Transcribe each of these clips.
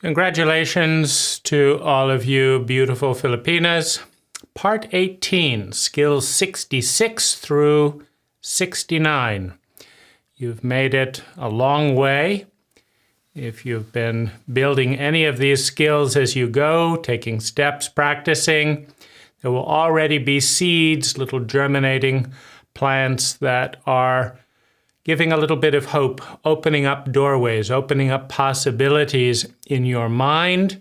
Congratulations to all of you beautiful Filipinas. Part 18, skills 66 through 69. You've made it a long way. If you've been building any of these skills as you go, taking steps, practicing, there will already be seeds, little germinating plants that are giving a little bit of hope, opening up doorways, opening up possibilities in your mind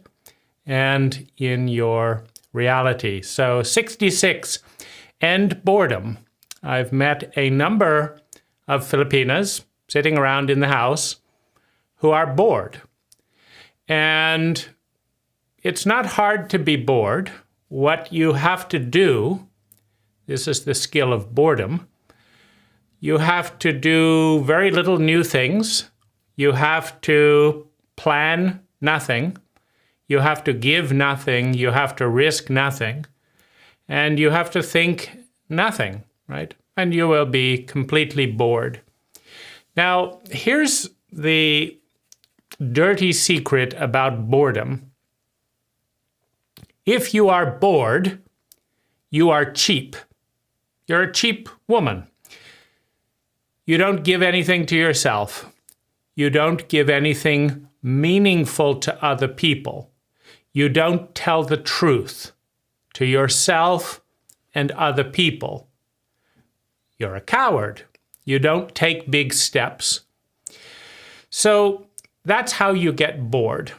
and in your reality. So 66, end boredom. I've met a number of Filipinas sitting around in the house who are bored. And it's not hard to be bored. What you have to do, this is the skill of boredom, you have to do very little new things. You have to plan nothing. You have to give nothing. You have to risk nothing. And you have to think nothing, right? And you will be completely bored. Now, here's the dirty secret about boredom. If you are bored, you are cheap. You're a cheap woman. You don't give anything to yourself. You don't give anything meaningful to other people. You don't tell the truth to yourself and other people. You're a coward. You don't take big steps. So that's how you get bored.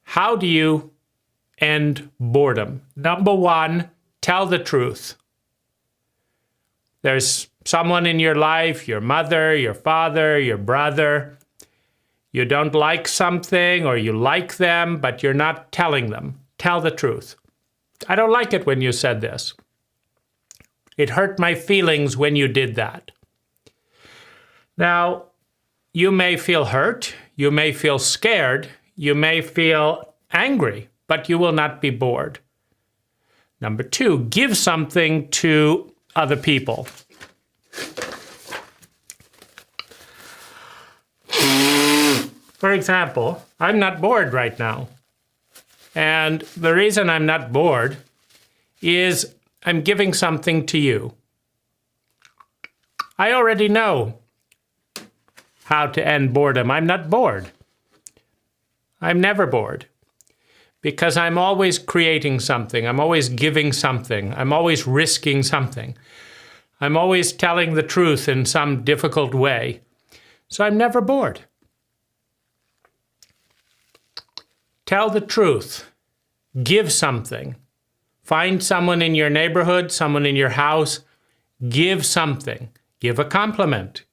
How do you end boredom? Number one, tell the truth. There's someone in your life, your mother, your father, your brother. You don't like something or you like them, but you're not telling them. Tell the truth. I don't like it when you said this. It hurt my feelings when you did that. Now, you may feel hurt, you may feel scared, you may feel angry, but you will not be bored. Number two, give something to other people. For example, I'm not bored right now. And the reason I'm not bored is I'm giving something to you. I already know how to end boredom. I'm not bored. I'm never bored because I'm always creating something. I'm always giving something. I'm always risking something. I'm always telling the truth in some difficult way. So I'm never bored. Tell the truth. Give something. Find someone in your neighborhood, someone in your house. Give something. Give a compliment.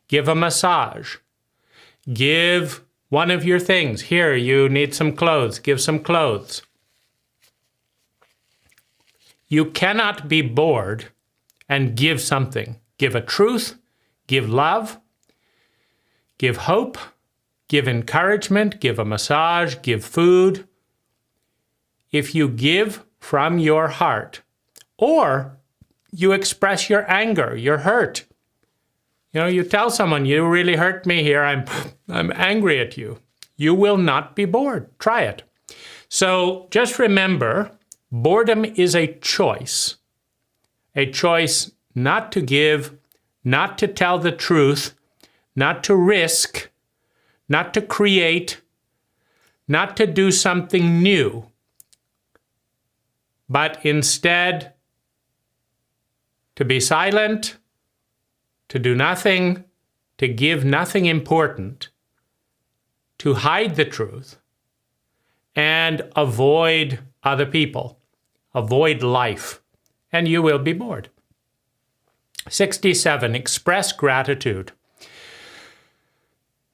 Give a massage. Give one of your things. Here, you need some clothes. Give some clothes. You cannot be bored and give something. Give a truth. Give love. Give hope. Give encouragement, give a massage, give food. If you give from your heart, or you express your anger, your hurt. You know, you tell someone, you really hurt me here, I'm angry at you. You will not be bored. Try it. So just remember, boredom is a choice. A choice not to give, not to tell the truth, not to risk, not to create, not to do something new, but instead to be silent, to do nothing, to give nothing important, to hide the truth, and avoid other people, avoid life, and you will be bored. 67, express gratitude.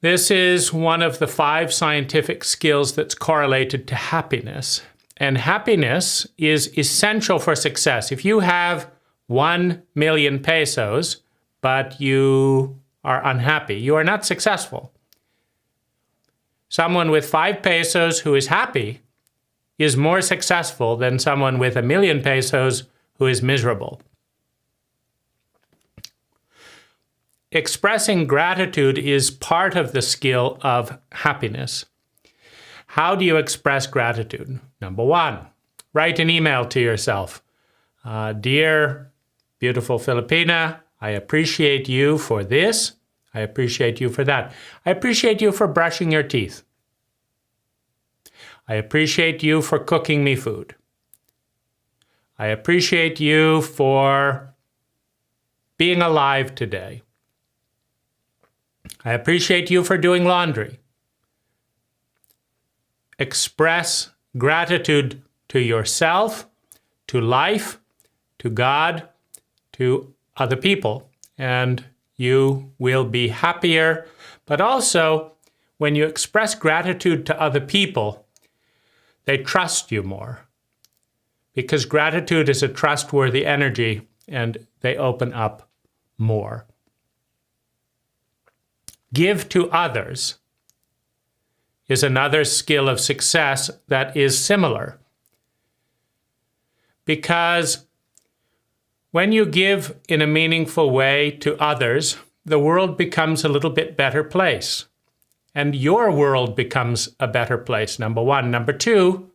This is one of the 5 scientific skills that's correlated to happiness. And happiness is essential for success. If you have 1 million pesos, but you are unhappy, you are not successful. Someone with 5 pesos who is happy is more successful than someone with 1 million pesos who is miserable. Expressing gratitude is part of the skill of happiness. How do you express gratitude? Number one, write an email to yourself. Dear beautiful Filipina, I appreciate you for this. I appreciate you for that. I appreciate you for brushing your teeth. I appreciate you for cooking me food. I appreciate you for being alive today. I appreciate you for doing laundry. Express gratitude to yourself, to life, to God, to other people, and you will be happier. But also, when you express gratitude to other people, they trust you more, because gratitude is a trustworthy energy and they open up more. Give to others is another skill of success that is similar. Because when you give in a meaningful way to others, the world becomes a little bit better place. And your world becomes a better place, number one. Number two,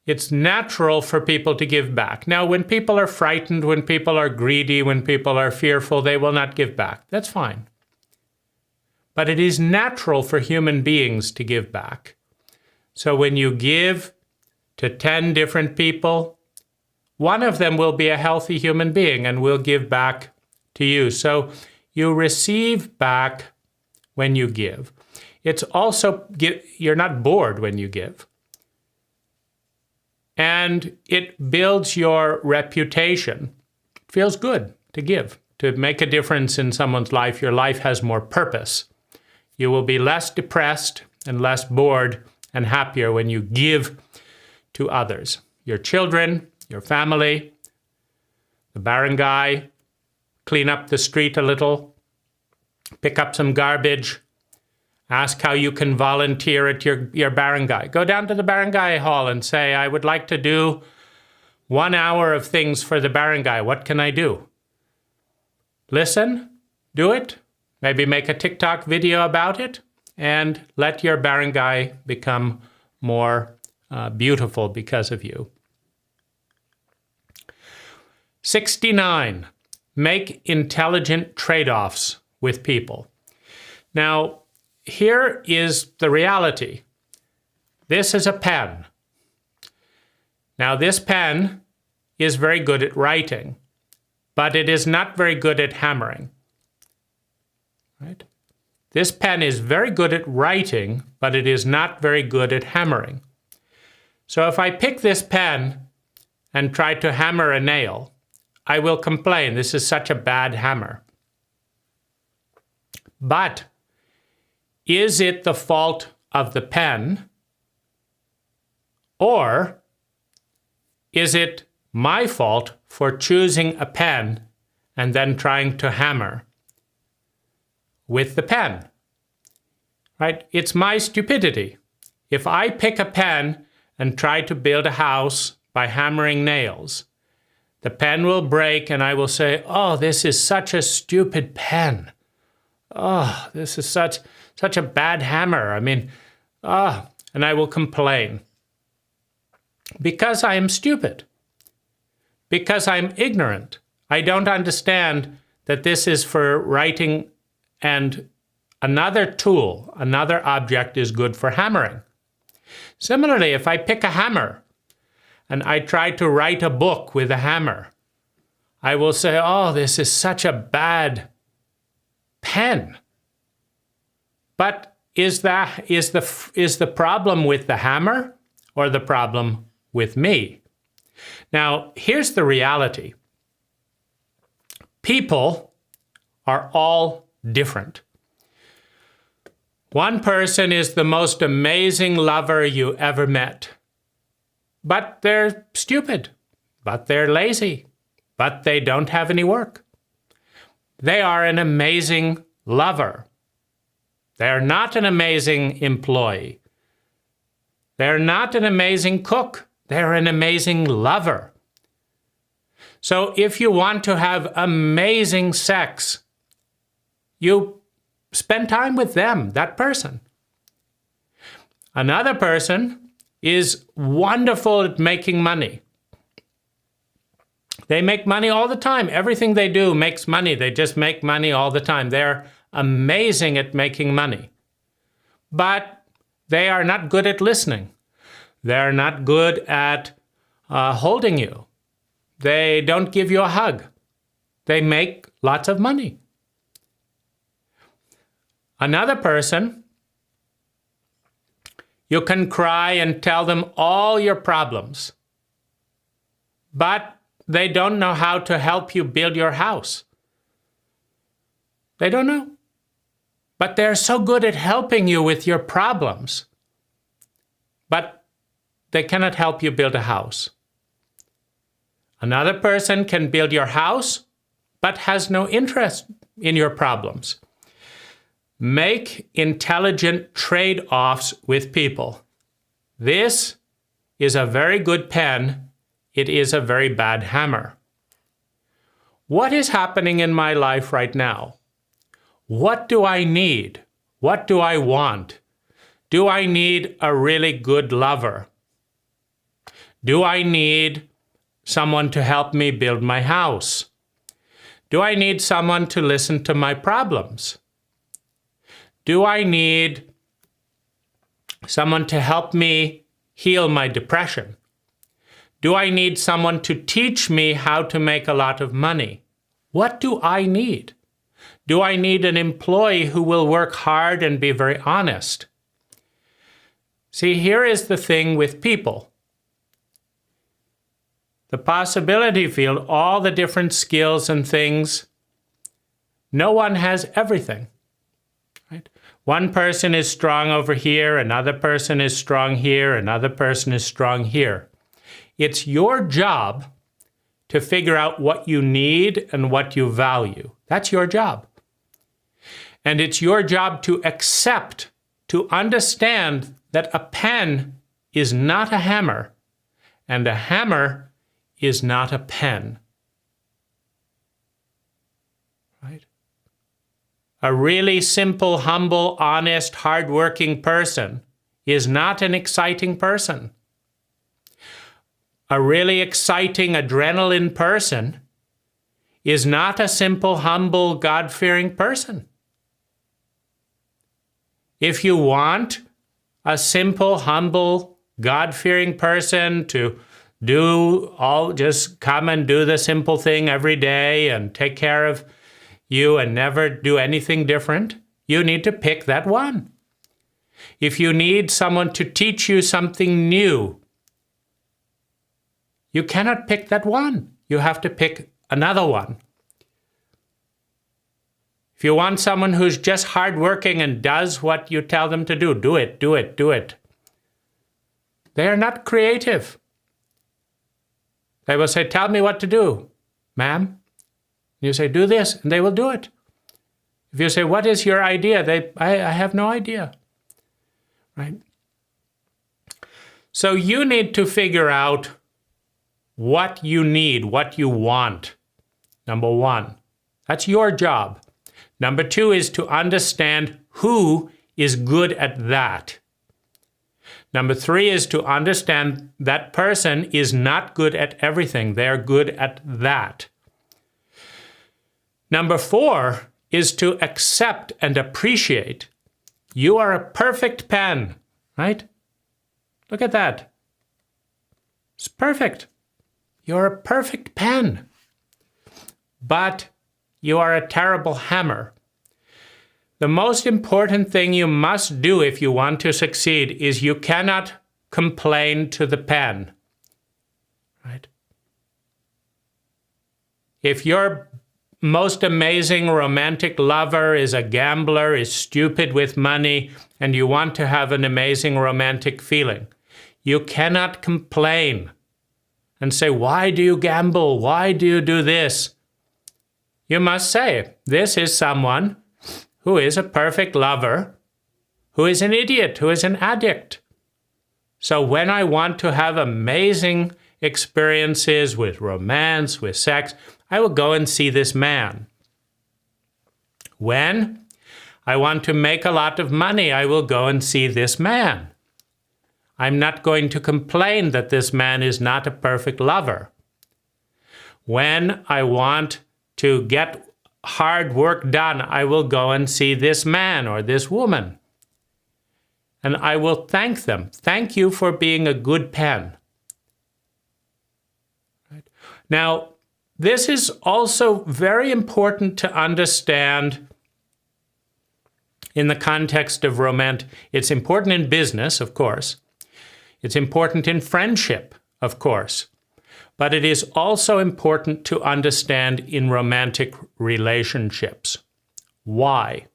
it's natural for people to give back. Now, when people are frightened, when people are greedy, when people are fearful, they will not give back. That's fine. But it is natural for human beings to give back. So when you give to 10 different people, one of them will be a healthy human being and will give back to you. So you receive back when you give. It's also, you're not bored when you give. And it builds your reputation. It feels good to give, to make a difference in someone's life. Your life has more purpose. You will be less depressed and less bored and happier when you give to others. Your children, your family, the barangay, clean up the street a little, pick up some garbage, ask how you can volunteer at your barangay. Go down to the barangay hall and say, I would like to do 1 hour of things for the barangay. What can I do? Listen, do it, maybe make a TikTok video about it, and let your barangay become more beautiful because of you. 69, make intelligent trade-offs with people. Now, here is the reality. This is a pen. Now, this pen is very good at writing, but it is not very good at hammering. Right? This pen is very good at writing, but it is not very good at hammering. So if I pick this pen and try to hammer a nail, I will complain, this is such a bad hammer. But is it the fault of the pen, or is it my fault for choosing a pen and then trying to hammer with the pen? Right? It's my stupidity. If I pick a pen and try to build a house by hammering nails, the pen will break and I will say, oh, this is such a stupid pen. Oh, this is such a bad hammer. I mean, and I will complain. Because I am stupid. Because I'm ignorant. I don't understand that this is for writing and another tool, another object is good for hammering. Similarly, if I pick a hammer and I try to write a book with a hammer, I will say, oh, this is such a bad pen. But is the problem with the hammer or the problem with me? Now, here's the reality. People are all different. One person is the most amazing lover you ever met. But they're stupid. But they're lazy. But they don't have any work. They are an amazing lover. They're not an amazing employee. They're not an amazing cook. They're an amazing lover. So if you want to have amazing sex, you spend time with them, that person. Another person is wonderful at making money. They make money all the time. Everything they do makes money. They just make money all the time. They're amazing at making money. But they are not good at listening. They're not good at holding you. They don't give you a hug. They make lots of money. Another person, you can cry and tell them all your problems, but they don't know how to help you build your house. They don't know. But they're so good at helping you with your problems, but they cannot help you build a house. Another person can build your house, but has no interest in your problems. Make intelligent trade-offs with people. This is a very good pen. It is a very bad hammer. What is happening in my life right now? What do I need? What do I want? Do I need a really good lover? Do I need someone to help me build my house? Do I need someone to listen to my problems? Do I need someone to help me heal my depression? Do I need someone to teach me how to make a lot of money? What do I need? Do I need an employee who will work hard and be very honest? See, here is the thing with people. The possibility field, all the different skills and things, no one has everything. Right? One person is strong over here, another person is strong here, another person is strong here. It's your job to figure out what you need and what you value. That's your job. And it's your job to accept, to understand that a pen is not a hammer, and a hammer is not a pen. Right? A really simple, humble, honest, hardworking person is not an exciting person. A really exciting, adrenaline person is not a simple, humble, God-fearing person. If you want a simple, humble, God-fearing person to just come and do the simple thing every day and take care of you and never do anything different, you need to pick that one. If you need someone to teach you something new, you cannot pick that one. You have to pick another one. If you want someone who's just hardworking and does what you tell them to do, do it, do it, do it. They are not creative. They will say, tell me what to do, ma'am. You say, do this, and they will do it. If you say, what is your idea? I have no idea. Right? So you need to figure out what you need, what you want. Number one, that's your job. Number two is to understand who is good at that. Number three is to understand that person is not good at everything. They're good at that. Number four is to accept and appreciate. You are a perfect pen, right? Look at that. It's perfect. You're a perfect pen. But you are a terrible hammer. The most important thing you must do if you want to succeed is you cannot complain to the pen. Right? If your most amazing romantic lover is a gambler, is stupid with money, and you want to have an amazing romantic feeling, you cannot complain and say, why do you gamble? Why do you do this? You must say, this is someone who is a perfect lover, who is an idiot, who is an addict. So when I want to have amazing experiences with romance, with sex, I will go and see this man. When I want to make a lot of money, I will go and see this man. I'm not going to complain that this man is not a perfect lover. When I want to get hard work done, I will go and see this man or this woman. And I will thank them. Thank you for being a good pen. Right? Now, this is also very important to understand in the context of romantic. It's important in business, of course. It's important in friendship, of course. But it is also important to understand in romantic relationships. Why?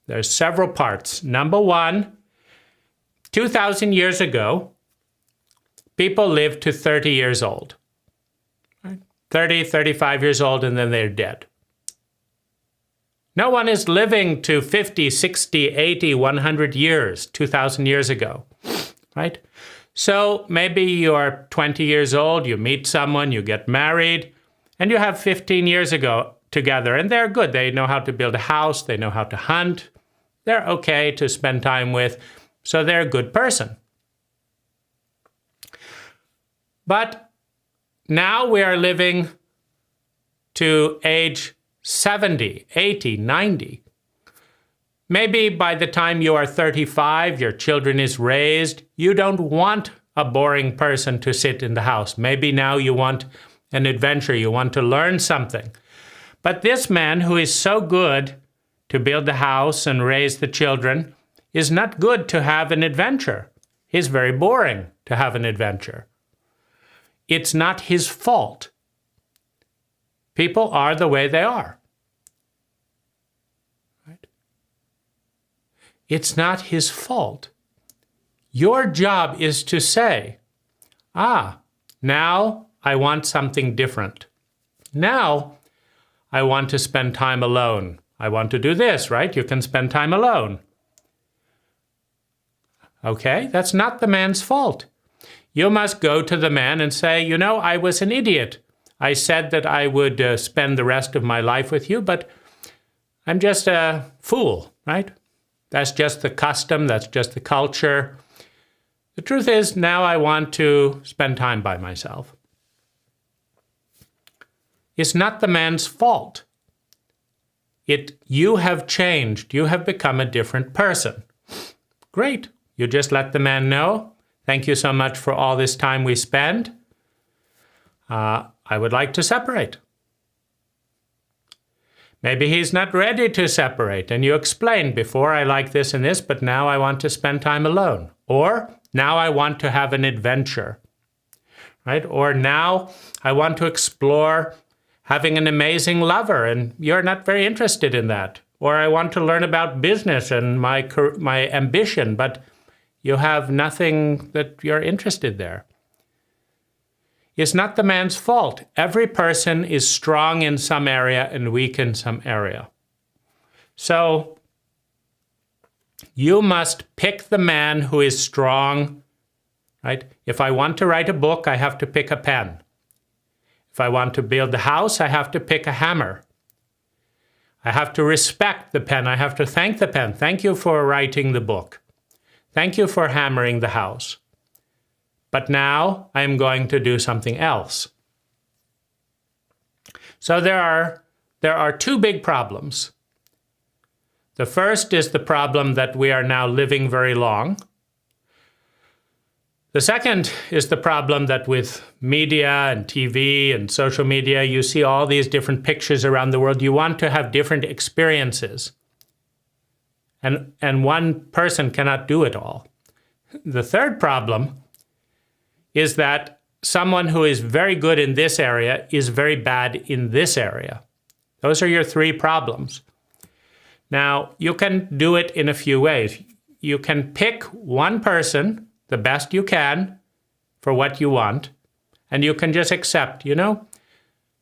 There's several parts. Number one, 2,000 years ago, people lived to 30 years old. Right? 30, 35 years old, and then they're dead. No one is living to 50, 60, 80, 100 years, 2,000 years ago, right? So maybe you're 20 years old, you meet someone, you get married, and you have 15 years ago together, and they're good. They know how to build a house, they know how to hunt, they're okay to spend time with, so they're a good person. But now we are living to age 70, 80, 90. Maybe by the time you are 35, your children is raised, you don't want a boring person to sit in the house. Maybe now you want an adventure, you want to learn something. But this man who is so good to build the house and raise the children is not good to have an adventure. He's very boring to have an adventure. It's not his fault. People are the way they are. Right? It's not his fault. Your job is to say, now I want something different. Now I want to spend time alone. I want to do this, right? You can spend time alone. Okay, that's not the man's fault. You must go to the man and say, I was an idiot. I said that I would spend the rest of my life with you, but I'm just a fool, right? That's just the custom, that's just the culture. The truth is, now I want to spend time by myself. It's not the man's fault. You have changed. You have become a different person. Great. You just let the man know. Thank you so much for all this time we spend. I would like to separate. Maybe he's not ready to separate, and you explain, before I like this and this, but now I want to spend time alone. Or, now I want to have an adventure, right? Or now I want to explore having an amazing lover, and you're not very interested in that. Or I want to learn about business and my ambition, but you have nothing that you're interested there. It's not the man's fault. Every person is strong in some area and weak in some area. So you must pick the man who is strong, right? If I want to write a book, I have to pick a pen. If I want to build a house, I have to pick a hammer. I have to respect the pen. I have to thank the pen. Thank you for writing the book. Thank you for hammering the house. But now I am going to do something else. So there are two big problems. The first is the problem that we are now living very long. The second is the problem that with media and TV and social media, you see all these different pictures around the world. You want to have different experiences. And one person cannot do it all. The third problem is that someone who is very good in this area is very bad in this area. Those are your three problems. Now, you can do it in a few ways. You can pick one person, the best you can, for what you want, and you can just accept,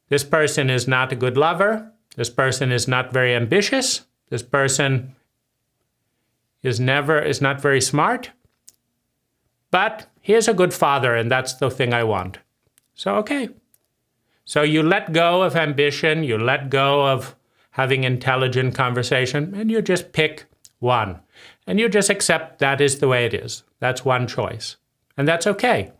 this person is not a good lover, this person is not very ambitious, this person is not very smart, but he is a good father, and that's the thing I want. So, okay. So you let go of ambition, you let go of having intelligent conversation, and you just pick one. And you just accept that is the way it is. That's one choice. And that's okay.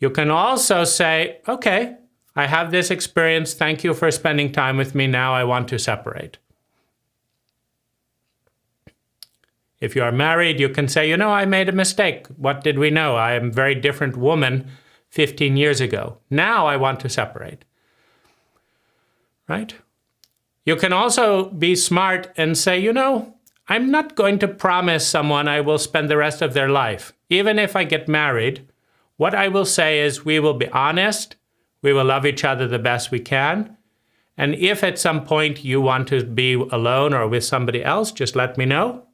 You can also say, okay, I have this experience. Thank you for spending time with me. Now I want to separate. If you are married, you can say, I made a mistake. What did we know? I am a very different woman 15 years ago. Now I want to separate. Right? You can also be smart and say, I'm not going to promise someone I will spend the rest of their life. Even if I get married, what I will say is we will be honest. We will love each other the best we can. And if at some point you want to be alone or with somebody else, just let me know.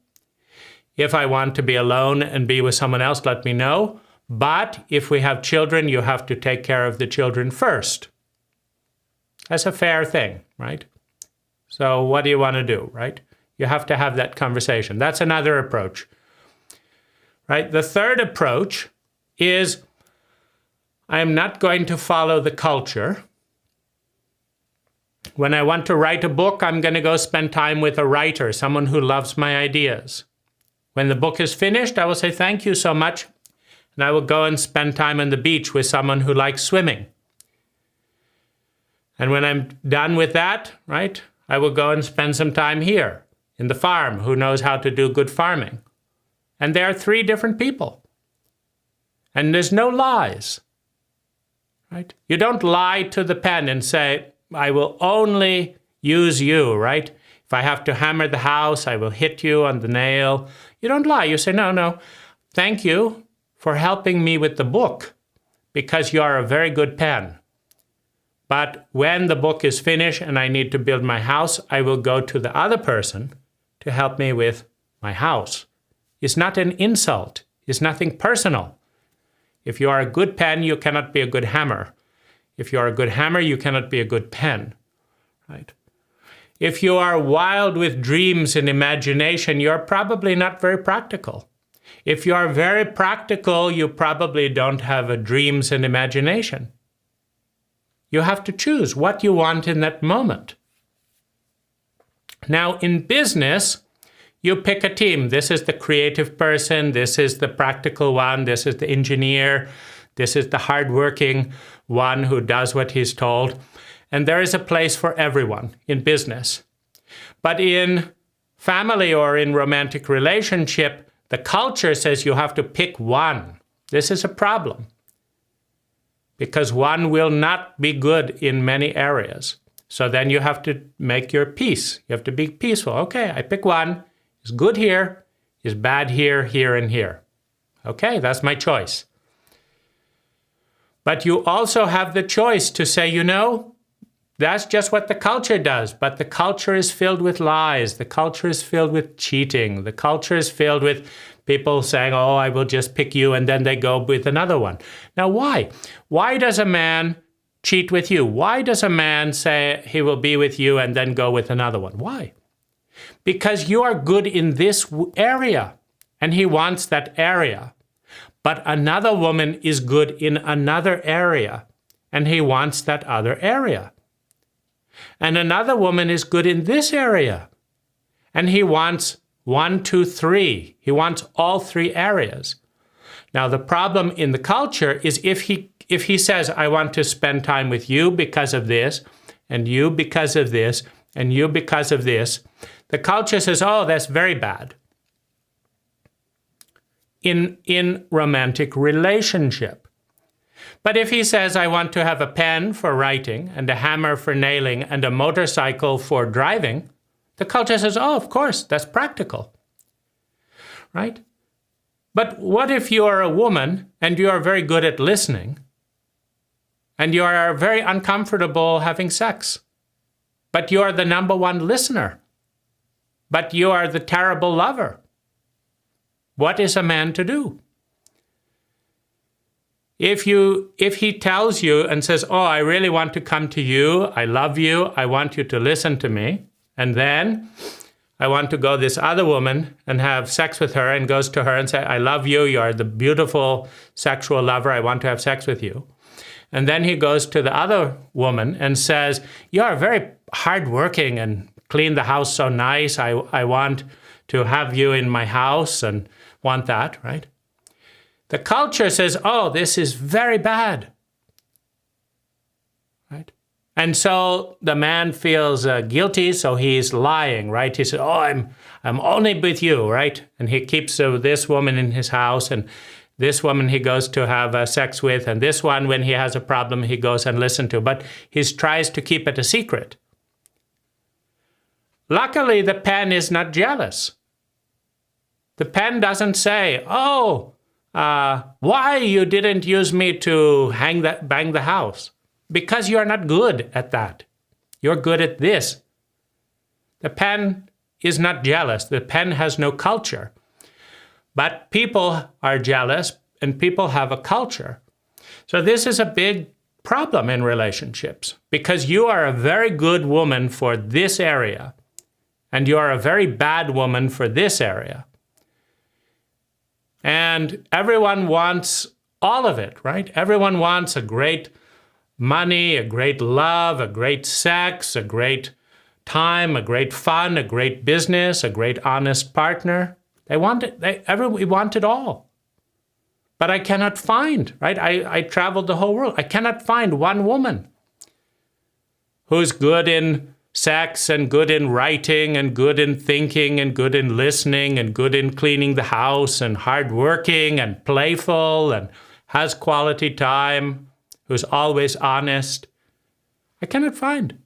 If I want to be alone and be with someone else, let me know. But if we have children, you have to take care of the children first. That's a fair thing, right? So what do you want to do, right? You have to have that conversation. That's another approach, right? The third approach is I'm not going to follow the culture. When I want to write a book, I'm going to go spend time with a writer, someone who loves my ideas. When the book is finished, I will say, thank you so much. And I will go and spend time on the beach with someone who likes swimming. And when I'm done with that, right, I will go and spend some time here in the farm, who knows how to do good farming. And there are 3 different people. And there's no lies, right? You don't lie to the pen and say, I will only use you, right? If I have to hammer the house, I will hit you on the nail. You don't lie. You say, no, thank you for helping me with the book because you are a very good pen. But when the book is finished and I need to build my house, I will go to the other person to help me with my house. It's not an insult. It's nothing personal. If you are a good pen, you cannot be a good hammer. If you are a good hammer, you cannot be a good pen, right? If you are wild with dreams and imagination, you're probably not very practical. If you are very practical, you probably don't have dreams and imagination. You have to choose what you want in that moment. Now, in business, you pick a team. This is the creative person. This is the practical one. This is the engineer. This is the hardworking one who does what he's told. And there is a place for everyone in business. But in family or in romantic relationship, the culture says you have to pick one. This is a problem. Because one will not be good in many areas. So then you have to make your peace. You have to be peaceful. Okay, I pick one. It's good here. It's bad here, here, and here. Okay, that's my choice. But you also have the choice to say, that's just what the culture does. But the culture is filled with lies. The culture is filled with cheating. The culture is filled with people saying, oh, I will just pick you, and then they go with another one. Now, why? Why does a man cheat with you? Why does a man say he will be with you and then go with another one? Why? Because you are good in this area, and he wants that area. But another woman is good in another area, and he wants that other area. And another woman is good in this area, and he wants 1, 2, 3. He wants all 3 areas. Now, the problem in the culture is if he says, I want to spend time with you because of this, and you because of this, and you because of this, the culture says, oh, that's very bad. In romantic relationship. But if he says, I want to have a pen for writing and a hammer for nailing and a motorcycle for driving, the culture says, oh, of course, that's practical, right? But what if you are a woman and you are very good at listening and you are very uncomfortable having sex, but you are the number 1 listener, but you are the terrible lover? What is a man to do? If he tells you and says, oh, I really want to come to you, I love you, I want you to listen to me, and then I want to go this other woman and have sex with her, and goes to her and say, I love you, you are the beautiful sexual lover, I want to have sex with you. And then he goes to the other woman and says, you are very hardworking and clean the house so nice. I want to have you in my house and want that, right? The culture says, oh, this is very bad, right? And so the man feels guilty, so he's lying, right? He says, oh, I'm only with you, right? And he keeps this woman in his house, and this woman he goes to have sex with, and this one, when he has a problem, he goes and listens to. But he tries to keep it a secret. Luckily, the pen is not jealous. The pen doesn't say, oh, why you didn't use me to bang the house? Because you're not good at that. You're good at this. The pen is not jealous. The pen has no culture. But people are jealous, and people have a culture. So this is a big problem in relationships, because you are a very good woman for this area, and you are a very bad woman for this area. And everyone wants all of it, right? Everyone wants a great money, a great love, a great sex, a great time, a great fun, a great business, a great honest partner. They want it. We want it all. But I cannot find, right? I traveled the whole world. I cannot find one woman who's good in sex and good in writing and good in thinking and good in listening and good in cleaning the house and hardworking and playful and has quality time, who's always honest. I cannot find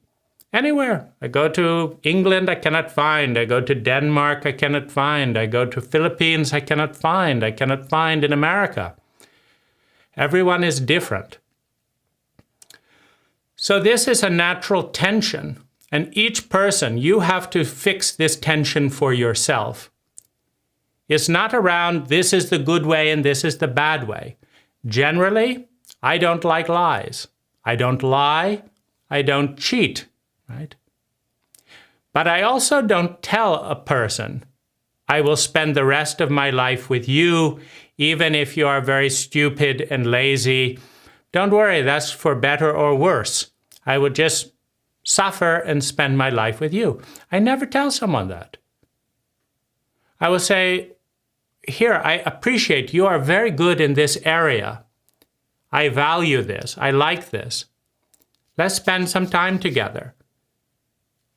anywhere. I go to England, I cannot find. I go to Denmark, I cannot find. I go to Philippines, I cannot find. I cannot find in America. Everyone is different. So this is a natural tension. And each person, you have to fix this tension for yourself. It's not around this is the good way and this is the bad way. Generally, I don't like lies. I don't lie. I don't cheat, right? But I also don't tell a person, I will spend the rest of my life with you, even if you are very stupid and lazy. Don't worry, that's for better or worse. I would just suffer and spend my life with you. I never tell someone that. I will say, here, I appreciate you are very good in this area. I value this. I like this. Let's spend some time together.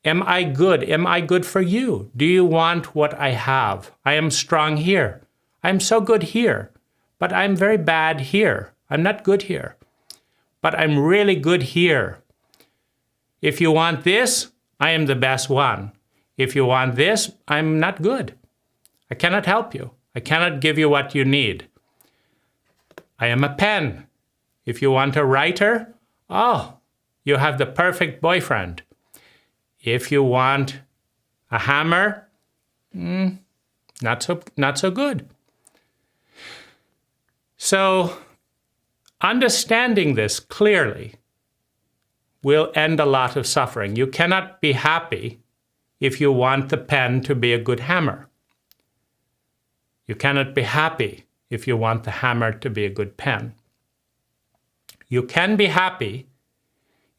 Am I good? Am I good for you? Do you want what I have? I am strong here. I'm so good here, but I'm very bad here. I'm not good here, but I'm really good here. If you want this, I am the best one. If you want this, I'm not good. I cannot help you. I cannot give you what you need. I am a pen. If you want a writer, oh, you have the perfect boyfriend. If you want a hammer, not so good. So understanding this clearly will end a lot of suffering. You cannot be happy if you want the pen to be a good hammer. You cannot be happy if you want the hammer to be a good pen. You can be happy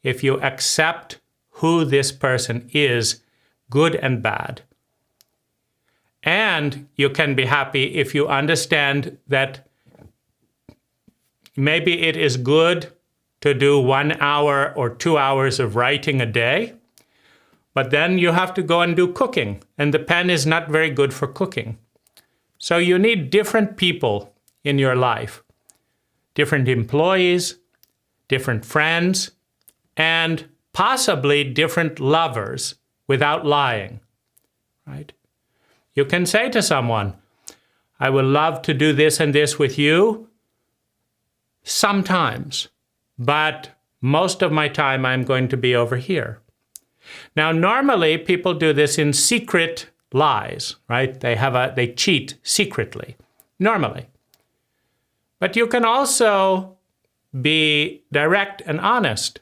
if you accept who this person is, good and bad. And you can be happy if you understand that maybe it is good to do 1 hour or 2 hours of writing a day, but then you have to go and do cooking, and the pen is not very good for cooking. So you need different people in your life, different employees, different friends, and possibly different lovers without lying, right? You can say to someone, I would love to do this and this with you sometimes, but most of my time I'm going to be over here. Now, normally people do this in secret lies, right? They cheat secretly, normally. But you can also be direct and honest.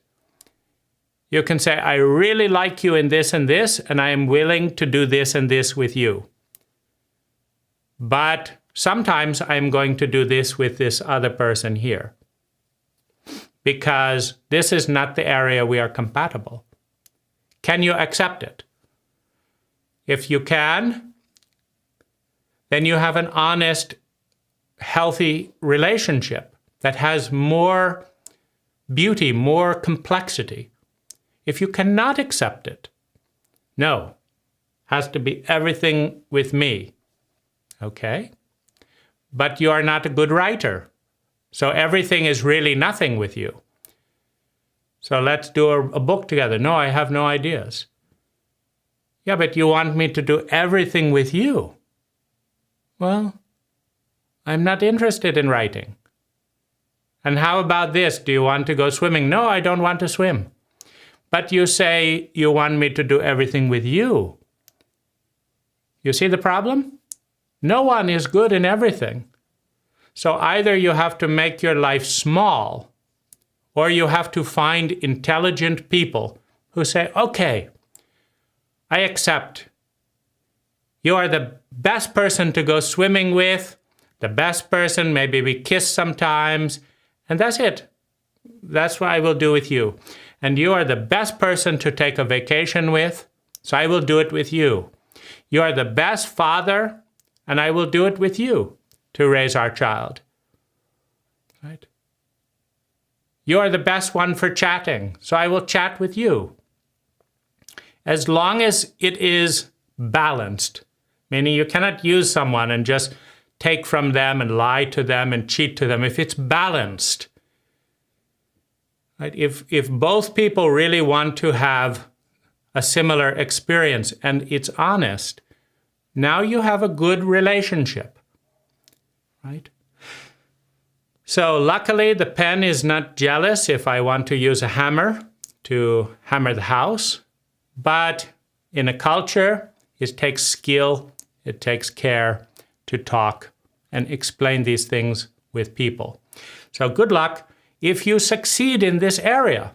You can say, I really like you in this and this, and I am willing to do this and this with you. But sometimes I'm going to do this with this other person here, because this is not the area we are compatible. Can you accept it? If you can, then you have an honest, healthy relationship that has more beauty, more complexity. If you cannot accept it, no, has to be everything with me, okay? But you are not a good writer, so everything is really nothing with you. So let's do a book together. No, I have no ideas. Yeah, but you want me to do everything with you. Well, I'm not interested in writing. And how about this? Do you want to go swimming? No, I don't want to swim. But you say you want me to do everything with you. You see the problem? No one is good in everything. So either you have to make your life small, or you have to find intelligent people who say, okay, I accept. You are the best person to go swimming with, the best person, maybe we kiss sometimes, and that's it. That's what I will do with you. And you are the best person to take a vacation with, so I will do it with you. You are the best father, and I will do it with you to raise our child. Right? You are the best one for chatting, so I will chat with you. As long as it is balanced, meaning you cannot use someone and just take from them and lie to them and cheat to them. If it's balanced, right? If both people really want to have a similar experience and it's honest, now you have a good relationship, right? So luckily the pen is not jealous if I want to use a hammer to hammer the house, but in a culture, it takes skill, it takes care to talk and explain these things with people. So good luck. If you succeed in this area,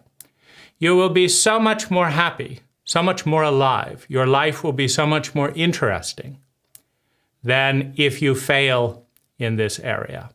you will be so much more happy, so much more alive. Your life will be so much more interesting than if you fail in this area.